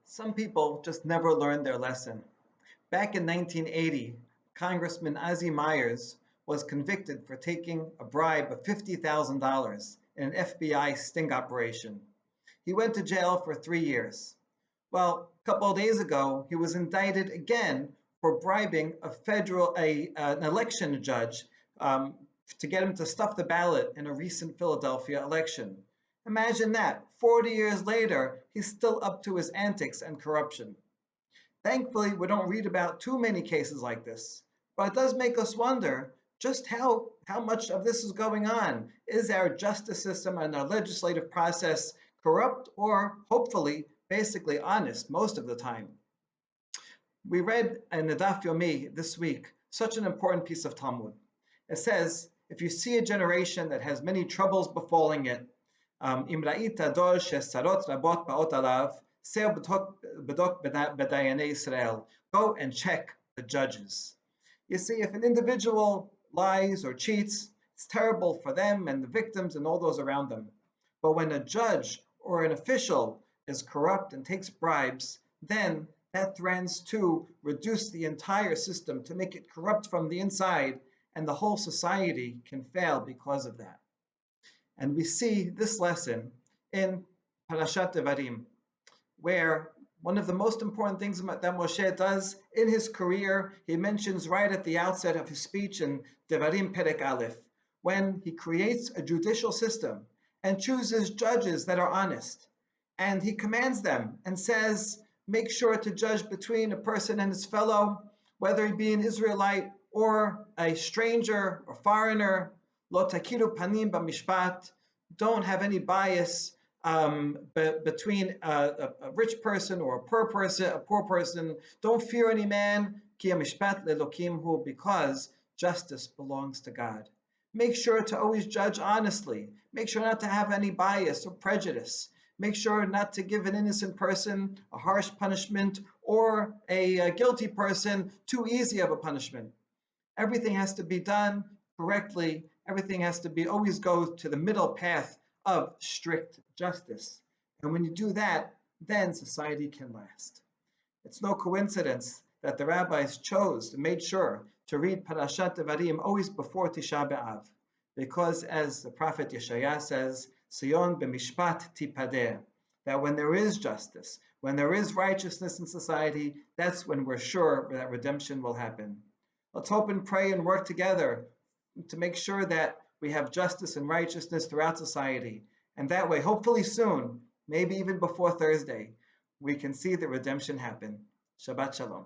Some people just never learn their lesson. Back in 1980, Congressman Ozzie Myers was convicted for taking a bribe of $50,000 in an FBI sting operation. He went to jail for 3 years. Well, a couple of days ago, he was indicted again for bribing an election judge um, to get him to stuff the ballot in a recent Philadelphia election. Imagine that. 40 years later, he's still up to his antics and corruption. Thankfully, we don't read about too many cases like this, but it does make us wonder just how much of this is going on. Is our justice system and our legislative process corrupt or hopefully basically honest most of the time? We read in the Daf Yomi this week such an important piece of Talmud. It says, if you see a generation that has many troubles befalling it, אם ראית דור ששרות רבות באות עליו, סר בדוק בדייני ישראל. Go and check the judges. You see, if an individual lies or cheats, it's terrible for them and the victims and all those around them. But when a judge or an official is corrupt and takes bribes, then that threatens to reduce the entire system, to make it corrupt from the inside, and the whole society can fail because of that. And we see this lesson in Perashat Devarim, where one of the most important things that Moshe does in his career, he mentions right at the outset of his speech in Devarim Perek Aleph, when he creates a judicial system and chooses judges that are honest. And he commands them and says, make sure to judge between a person and his fellow, whether he be an Israelite or a stranger or foreigner. Lo takiru panim b'mishpat. Don't have any bias between a rich person or a poor person. Don't fear any man, ki mishpat lelokim hu, because justice belongs to God. Make sure to always judge honestly. Make sure not to have any bias or prejudice. Make sure not to give an innocent person a harsh punishment or a guilty person too easy of a punishment. Everything has to be done correctly. Everything has to be always go to the middle path of strict justice. And when you do that, then society can last. It's no coincidence that the rabbis chose and made sure to read Perashat Devarim always before Tisha B'Av, because as the prophet Yeshaya says, Sion b'mishpat tipadeh, that when there is justice, when there is righteousness in society, that's when we're sure that redemption will happen. Let's hope and pray and work together to make sure that we have justice and righteousness throughout society. And that way, hopefully soon, maybe even before Thursday, we can see the redemption happen. Shabbat Shalom.